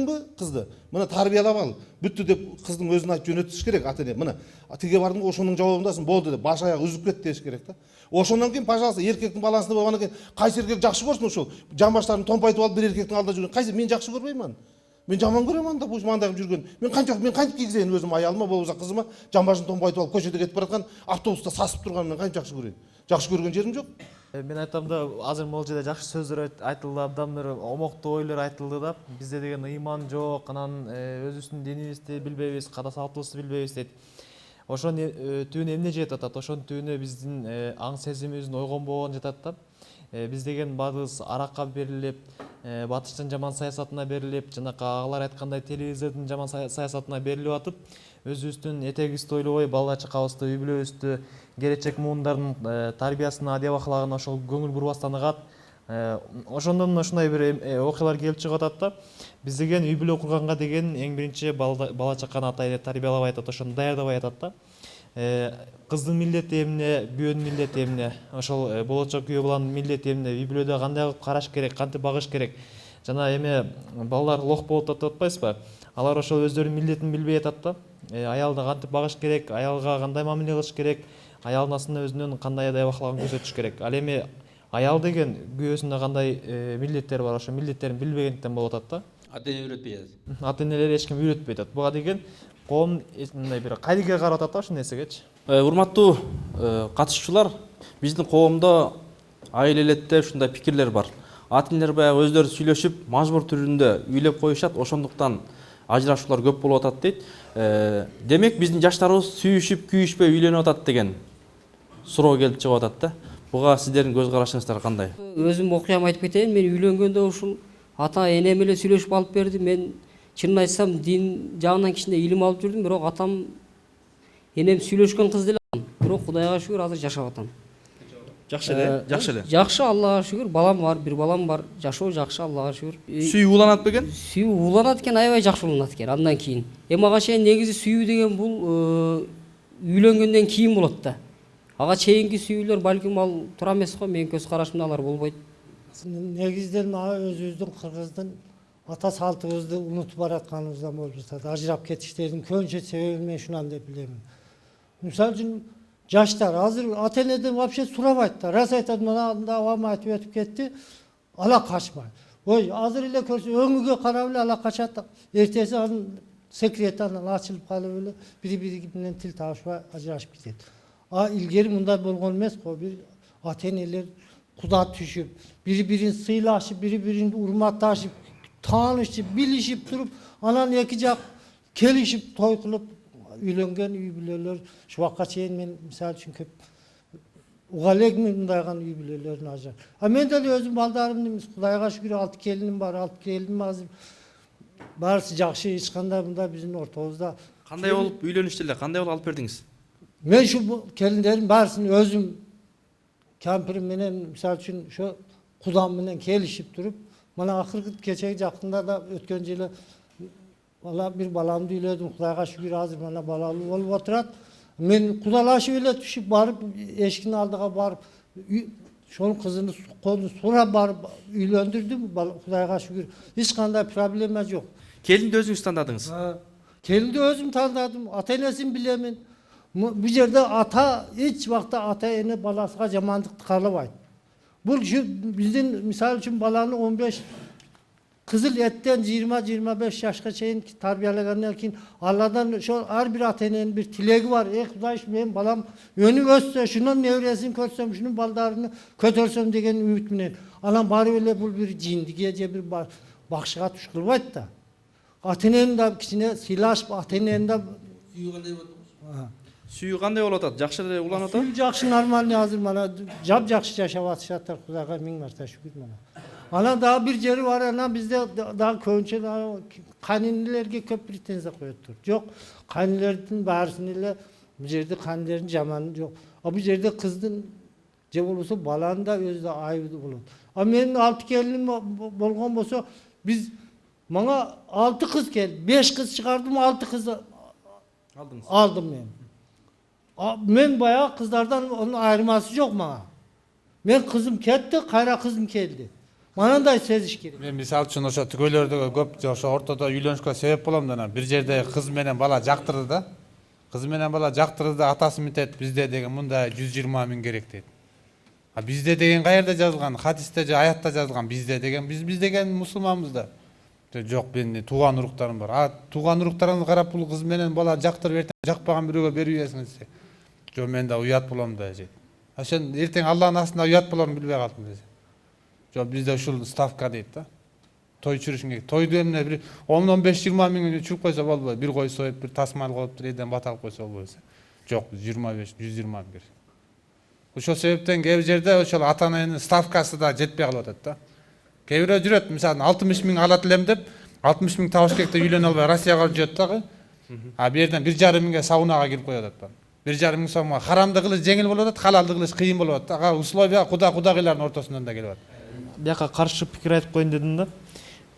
бердиңби кызды? Мына тарбиялап ал. Бүттү деп кыздын өзүн айтып жөнөтүш керек ата-эне. Мына тиге бардым ошонун жабабындасың болды деп баш аяк үзүп кетти деш керек да. Ошондон кийин, пожалуйста, эркектин баласында болгондон кийин кайсы эркек жакшы көрсүн ошол жамбаштарын томпайтып алып бир эркектин алдында жүргөн. Кайсы мен жакшы көрбөйм аны. Мен жаман көрөм анда буш мандагы жүргөн. Мен кантип кийгизейин өзүм аялыма, болбосо кызыма жамбашын томпайтып алып көчөдө кетип бараткан автобуста сасып турган мен кантип жакшы көрөйүн. Жакшы көргөн жерим жок. Мен айтам да, азыр могул жерде жакшы сөздөр айтылды, абдан бир омоктуу ойлор айтылды да. Бизде деген ыйман жок, анан өзүбүздүн динибизди билбейбиз, када салтыбызды билбейбиз дейт. Ошонун түбүнө эмне жетип атат? Ошонун түбүнө биздин аң сезимибиздин ойгонбогону жатат да. Биз деген баарыбыз аракка берилип, батыштын жаман саясатына берилип, жанакы агалар айткандай телевизордун жаман саясатына берилип атып, өзүбүздүн этегибизди ойлобой, бала чакабызды, үй бүлөбүздү, келечек муундардын тарбиясына, адеп аклагына ошол көңүл бурбастан ыгат. Ошондон ушундай бир окуялар келип чыгып атат да. Биз деген үй бүлө курганга деген эң биринчи бала чаканы ата эне тарбиялабай атат, ошону даярдабай атат да. Кыздын милдети эмне, күйөөнүн милдети эмне, ошол болочок күйөө баланын милдети эмне, үй бүлөдө кандай кылып караш керек, кантип багыш керек. Жана эме балалар лох болуп атат деп атпайсызбы? Алар ошол өздөрүнүн милдетин билбей атат да. Аялды кантип багыш керек, аялга кандай мамиле кылыш керек, аялдын астында өзүнүн кандай адеп аклагын көрсөтүш керек. Ал эми аял деген күйөөсүнө кандай милдеттери бар, ошо милдеттерин билбегендиктен болуп атат да. Ата-эне үйрөтпөй атат. Ата-энелер эч ким үйрөтпөй атат. Буга деген коом мындай бир кайдыгер карап атат да ушул нерсегечи. Урматтуу катышуучулар, биздин коомдо айыл-элетте ушундай пикирлер бар. Ата-энелер баягы өздөрү сүйлөшүп, мажбур түрүндө үйлөп коюшат, ошондуктан ажырашуулар көп болуп атат дейт. Демек биздин жаштарыбыз сүйүшүп, күйүшпөй үйлөнүп атат деген суроо келип чыгып атат да. Буга сиздердин көз карашыңыздар кандай? Өзүм окуям айтып кетейин. Мен үйлөнгөндө ушул ата-энем менен сүйлөшүп алып берди. Мен чынын айтсам дин жагынан кичине илим алып жүрдүм, бирок атам энем сүйлөшкөн кыз деле, бирок Кудайга шүгүр азыр жашап атам. Жакшы эле, жакшы эле. Жакшы, Аллага шүгүр, балам бар, бир балам бар. Жашоо жакшы, Аллага шүгүр. Сүйүү уланат бекен? Сүйүү уланат экен, аябай жакшы уланат экен андан кийин. Ага чейин негизи сүйүү деген бул үйлөнгөндөн кийин болот да. Ага чейинки сүйүүлөр балким ал туура эмес го, менин көз карашымда алар болбойт. Негизден өзүбүздүн кыргыздын ата салтыбызды унутуп баратканыбыздан болуп жатат. Ажырап кетиштердин көбүнчө себеби мен ушунан деп билем. Мисалы үчүн жаштар азыр ата-энеден вообще сурабайт да. Раз айтат, мына абам айтып өтүп кетти, ала качмай. Ой, азыр эле көрсө өңүгө карап эле ала качат. Эртеси анын секрети анан ачылып калып эле бири-бири менен тил табышпай ажырашып кетет. Илгери мындай болгон эмес го. Бир ата-энелер куда түшүп, бири-бирин сыйлашып, бири-бирин урматташып, таанышып, билишип туруп, анан эки жак келишип, той кылып үйлөнгөн үй бүлөлөр ушуга чейин мен мисалы үчүн көп уга элекмин мындайган үй бүлөлөрүн ажыр. Мен деле өзүм балдарымдын Кудайга шүгүр 6 келиним бар, 6 келиним азыр баарысы жакшы, эч кандай мындай биздин ортобузда. Кандай болуп үйлөнүштү эле, кандай болуп алып бердиңиз? Мен şu келиндерим баарысын өзүм кемпирим менен мисалы үчүн ошо кудам менен келишип туруп, мына акыркы кечеги жакында да өткөн жылы bir balamды үйлөдүм, Кудайга шүгүр азыр мына балалуу болуп отурат. Мен кудалашып эле түшүп барып, эшиктин алдыга барып, ошонун кызын колун сурап барып үйлөндүрдүм. Кудайга шүгүр. Эч кандай проблема жок. Келинди өзүңүз тандадыңыз? Келинди өзүм тандадым, ата-энесин билемин. Бу жерде ата эч убакта ата-эне баласына жамандыкты каалабайт. Бул биздин мисалы үчүн баланы 15 кызыл эттен 20-25 жашка чейин тарбиялагандан кийин Алладан ошо ар бир ата-эненин бир тилеги бар. Кудай, мен балам өнүп өссө, шунун небересин көрсөм, шунун балдарын көтөрсөм деген үмүт менен. Анан барып эле бул бир жиндиге же бир бакшыга туш кылбайт да. Ата-энени да кичине сыйлашып, ата-энени да Сүйүү кандай болуп атат? Жакшы эле уланып атат? Сүйүү жакшы, нормальный азыр мына жакшы жашап атышаттыр, Кудайга миң марта шүгүр мына. Анан дагы бир жери бар, анан бизде дагы көбүнчө кайненелерге көп претензия коёттур. Жок, кайненелердин баарысын эле бул жерде кайненелердин жаманы жок. Бул жерде кыздын же болбосо баланын да өзү да айыбы болот. Менин 6 келиним болгон болсо, биз мага 6 кыз келди, 5 кыз чыгардым, 6 кыз алдым мен. Мен баягы кыздардан онун айырмасы жок мага. Мен кызым кетти, кайра кызым келди. Манандай сезиш керек. Мен мисалы үчүн ошо түгөйлөрдөгү көп ошо ортодо үйлөнүшкө себеп болом да бир жерде кыз менен бала жактырды да. Кыз менен бала жактырды да атасы мынтет бизде деген мындай 120 000 керек дейт. А бизде деген каерде жазылган? Хадисте же аятта жазылган бизде деген биз деген мусулманбыз да. Жок, мен тууган уруктарым бар. А тууган уруктарыңды карап бул кыз менен бала жактырып эртең жакпаган бирөөгө берип ийесиң десе. Жок, мен да уят болом да дейт. А сен эртең Аллахтын астында уят болорун билбей калдың десе. Жок, бизде ушул ставка дейт да. Той чүрүшүң керек. Тойду эмне бир 10-15-20 000 чүрүп койсо болбойбу? Бир кой союп, бир тасмал коюп, бирден бат алып койсо болбойбу? Жок, 25-120 000 керек. Ошол себептен кээ бир жерде ошол ата ананын ставкасы да жетпей калып атат да. Кээ бирөө жүрөт, мисалы 60 000 алат элем деп, 60 000 табыш керекте үйлөнө албай Россияга жүрөт дагы. А бу жерден 1,5 000 саунага кирип коюп атат. 1,5 000 сауна харамды кылыш жеңил болуп атат, халалды кылыш кыйын болуп атат. Ага условия кудагыйлардын ортосунан да келип атат. Бияка каршы пикир айтып коеюн дедим да.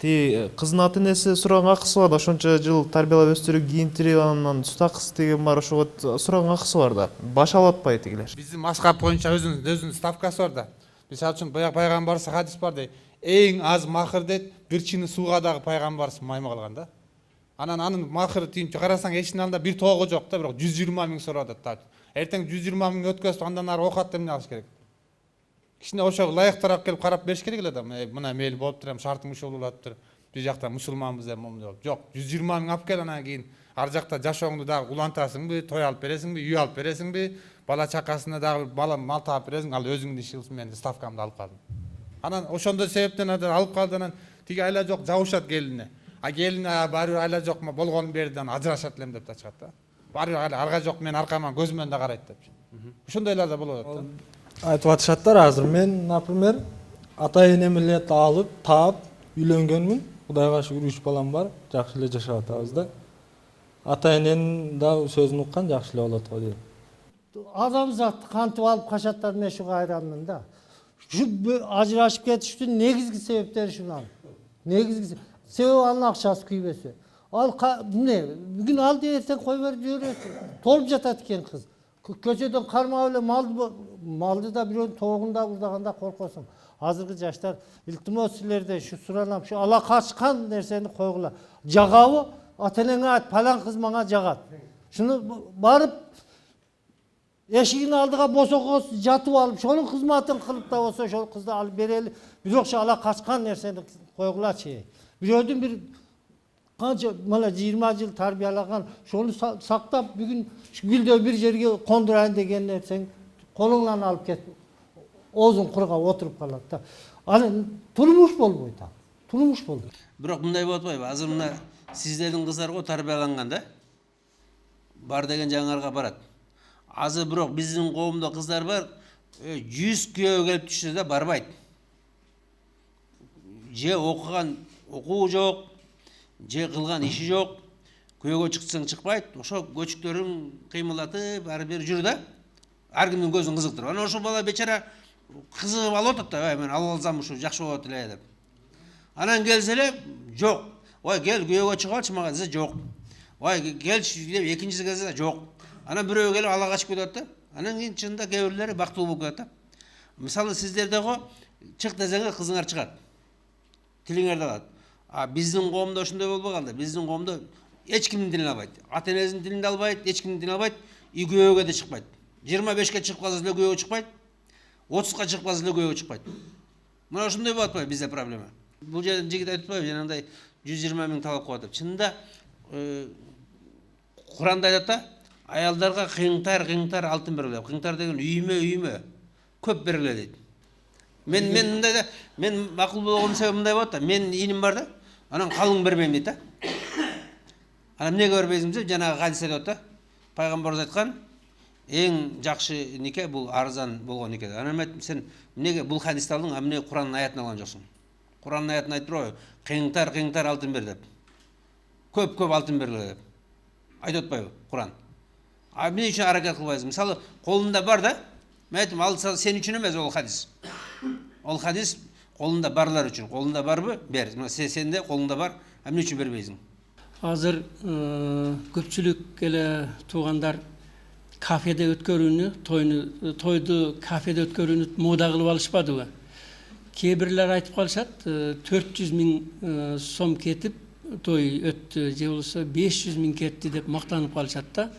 Ти кыздын ата энеси сураган акысы бар да, ошончо жыл тарбиялап өстүрүп кийинтирип анан сүт акысы деген бар, ошого сураган акысы бар да. Баш алып атпайбы тигилер? Биздин мазхаб боюнча өзүнүн ставкасы бар да. Мисалы үчүн пайгамбарыбыз хадис бар дейт. Эң аз махыр дейт, бир чыны сууга дагы пайгамбарыбыз майма кылган да. Анын махыры тийинче карасаң эчинин алдында бир тоого жок да, бирок 120 000 сурап атат. Эртең 120 000 өткөзүп андан ары окат эмне алыш керек? Кичине ошого ылайыктуураак келип карап бериш керек эле да. Мына мейли болуптур, эми шартың ушул болуптур. Бул жакта мусулманбыз деп момун. Жок, 120 000 алып кел, анан кийин ар жакта жашооңду дагы улантасыңбы, той алып бересиңби, үй алып бересиңби, бала чакасына дагы бала мал таап бересиң, ал өзүңдүн ишиң, мен ставкамды алып калдым. Анан ошондой себептен алып калды, анан тиги айла жок жабышат келине. А келине баары бир айла жок, болгонун берди, анан ажырашат элем деп да чыгат да. Баары бир арга жок, мен аркама көзүмөн да карайт деп. Ошондойлор да болуп атат да. Айтып атышаттар азыр. Мен, например, ата энем эле алып, таап, үйлөнгөнмүн. Кудайга шүгүр 3 балам бар. Жакшы эле жашап атабыз да. Ата эненин да сөзүн уккан жакшы эле болот го дейм. Адамзатты кантип алып качаттар, мен ушуга айранмын да. Şu ajrашып кетиштин негизги себептери ушунан. Негизги себеби анын акчасы күйбөсү. Ал эмне? Бүгүн алды эртең кой берип жиберет. Толуп жатат экен кыз. Көчөдөн кармап эле малды да бирөөнүн тоогунда урдаганда коркосуң. Азыркы жаштар илтимос силерде şu суранам, şu ала качкан нерсени койгула. Жагабы? Ата энеңе айт, палан кыз мага жагат. Шуну барып эшигин алдыга босокос жатып алып, шонун кызматын кылып да болсо ошол кызды алып берели. Бирок şu ала качкан нерсени койгулачы. Бирөөдүн бир канча мына 20 жыл тарбиялаган, шону сактап бүгүн гүлдөө бир жерге кондурайын деген нерсең колуңдан алып кетип оозуң кургап отуруп калат да. Ал турмуш болбойт ал. Турмуш болбойт. Бирок мындай болуп атпайбы? Азыр мына сиздердин кыздар го тарбияланган да. Бар деген жаңарга барат. Азыр бирок биздин коомдо кыздар бар, 100 күйөө келип түшсө да барбайт. Же окуган окуу жок, же кылган иши жок. Күйөөгө чыксаң чыкпайт. Ошо көчүктөрүн кыймылдатып, ары бери жүр да. Ар кимдин көзүн кызыктырып. Анан ошо бала бечара кызыгып алып атат да, мен алып алсам ушу жакшы болот эле деп. Анан келсе эле жок. Ой, кел күйөөгө чыгып мага десе жок. Ой, келчи деп экинчиси келсе да жок. Анан бирөө келип ала качып кетет да. Анан кийин чынында кээ бирлери бактылуу болуп кетет да. Мисалы сиздердего чык десеңер кызыңар чыгат. Тилиңерде калат. А биздин коомдо ошондой болбой калды. Биздин коомдо эч кимдин тилин албайт. Ата энесинин тилин албайт, эч кимдин тилин албайт, үй күйөөгө да чыкпайт. 25ке чыгып калса эле күйөөгө чыкпайт. 30ка чыгып калса эле күйөөгө чыкпайт. Мына ошондой болуп атпайбы бизде проблема. Бул жерден жигит айтып атпайбы, жанагындай 120 000 талап коюп атып. Чынында Куранда айтат да, аялдарга кыйыңтар алтын бергиле. Кыйыңтар деген үймө көп бергиле дейт. Мен мындай да, мен макул болгон себебим мындай болот да, мен иним бар да, анан калың бербейм дейт да. Анан эмнеге бербейсиң десе, жанагы хадисте дейт да, пайгамбарыбыз айткан, эң жакшы нике бул арзан болгон нике. Анан мен сен эмнеге бул хадисти алдың, а эмне Куранын аятын алган жоксуң? Куранын аятын айтып турбайбы? Кыйыңтар алтын бер деп. Көп алтын бергиле деп. Айтып атпайбы Куран? А эмне үчүн аракет кылбайсың? Мисалы, колунда бар да, мен айтам, ал сен үчүн эмес ол хадис. Ол хадис колунда барлар үчүн. Колунда барбы? Бер. Сенде колунда бар, эмне үчүн бербейсиң? Азыр көпчүлүк эле туугандар кафеде өткөрүүнү, тойду кафеде өткөрүүнү мода кылып алышпадыбы? кээ бирлер айтып калышат 400 000 сом кетип той өттү же болбосо 500 000 кетти деп мактанып калышат да.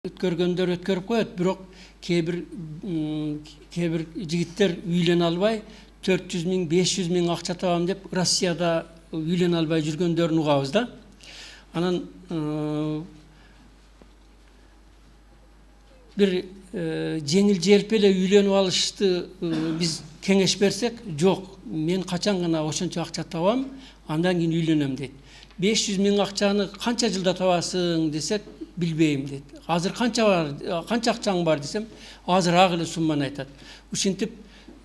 Өткөргөндөр өткөрүп коет, бирок кээ бир жигиттер үйлөнө албай 400 000 500 000 акча табам деп Россияда үйлөнө албай жүргөндөрүн угабыз да. Анан бир жеңил желп эле үйлөнүп алышты биз кеңеш берсек, жок, мен качан гана ошончо акча табам, андан кийин үйлөнөм дейт. 500 000 акчаны канча жылда табасың десек, билбейм дейт. Азыр канча акчаң бар десем, азыр ак эле сумманы айтат. Ушинтип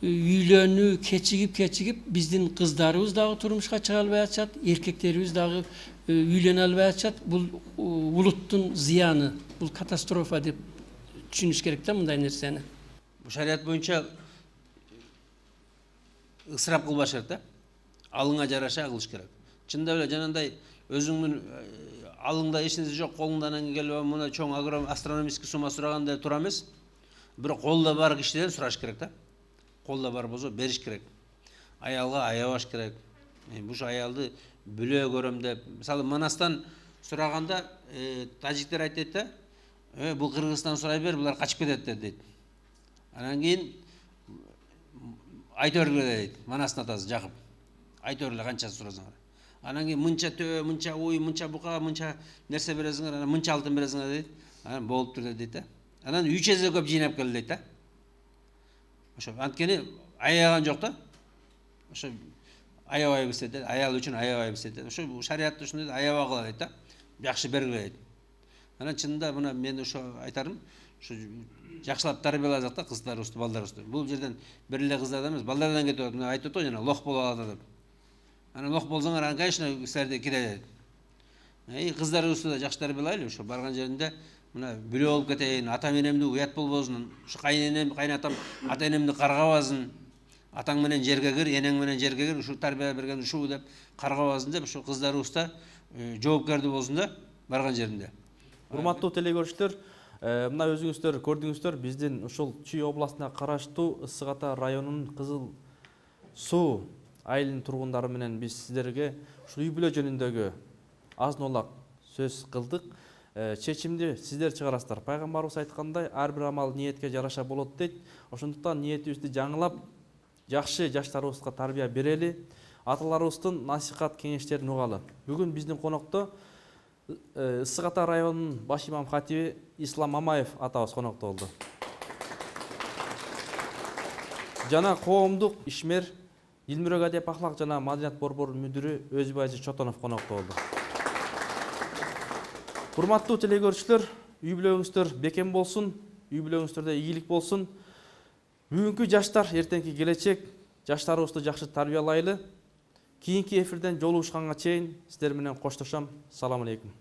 үйлөнүү кечигип биздин кыздарыбыз дагы турмушка чыга албай атышат, эркектерибиз дагы үйлөнө албай атышат. Бул улуттун зыяны, бул катастрофа деп түшүнүш керек да мындай нерсени. Шарият боюнча ысырап кылбаш керек да. Алыңа жараша кылыш керек. Чында эле жанагындай өзүңдүн алыңда эч нерсе жок, колуңдан келип мына чоң астрономический сумма сураганда туура эмес. Бирок колдо бар кишиден сураш керек да. Колдо бар болсо бериш керек. Аялга аябаш керек. Буш аялды бүлө көрөм деп, мисалы Манастан сураганда тажиктер айтат да, бул Кыргызстан сурай бер, булар качып кетет дейт. Анан кийин айтып бергиле дейт, Манастын атасы Жакып. Айтып бергиле канча сурасаңар. Анан кийин мынча төө, мынча уй, мынча бука, мынча нерсе бересиңер, анан мынча алтын бересиңер дейт. Анан болуптур дейт да. Анан 3 эсе көп жыйнап кел дейт да. Ошо анткени аяган жок да. Ошо аябайбыз дейт, аял үчүн аябайбыз дейт. Ошо шариатта ушундай аябагыла дейт да. Жакшы бергиле дейт. Анан чынында мына мен ошо айтарым, ошо жакшылап тарбияласак да кыздарыбызды, балдарыбызды. Бул жерден бир эле кыздардан эмес, балдардан кетип атат. Айтып атат жана лох болуп алат деп. Анан лох болсоңор, анан конечно силерде кире дейт. Кыздарыбызды да жакшы тарбиялайлы, ошо барган жеринде мына бүлө болуп кетейин, атам энемди уят болбосун, ушу кайненем, кайнатам ата энемди каргабасын, атаң менен жерге кир, энең менен жерге кир, ушу тарбия берген ушул деп каргабасын деп, ушу кыздарыбыз да жоопкердүү болсун да барган жеринде. Урматтуу телекөрүүчүлөр, мына өзүңүздөр көрдүңүздөр, биздин ушул Чүй областына караштуу Ысык Ата районунун Кызыл Суу айылынын тургундары менен биз сиздерге ушул үй бүлө жөнүндөгү азын олак сөз кылдык. Чечимди сиздер чыгарасыздар. Пайгамбарыбыз айткандай, ар бир амал ниетке жараша болот дейт. Ошондуктан ниетибизди жаңылап, жакшы жаштарыбызга тарбия берели, аталарыбыздын насихат кеңештерин угалы. Бүгүн биздин конокто Ысык Ата районунун баш имам хатиби Ислам Мамаев атабыз конокто болду. Жана коомдук ишмер Илмүрөк Адеп Ахлак жана Маданият борборунун мүдүрү Өзбайжы Чотонов конокто болду. Урматтуу телекөрүүчүлөр, үй бүлөңүздөр бекем болсун, үй бүлөңүздөрдө ийгилик болсун. Бүгүнкү жаштар эртеңки келечек, жаштарыбызды жакшы тарбиялайлы. Кийинки эфирден жолугушканга чейин сиздер менен коштошом. Салам алейкум.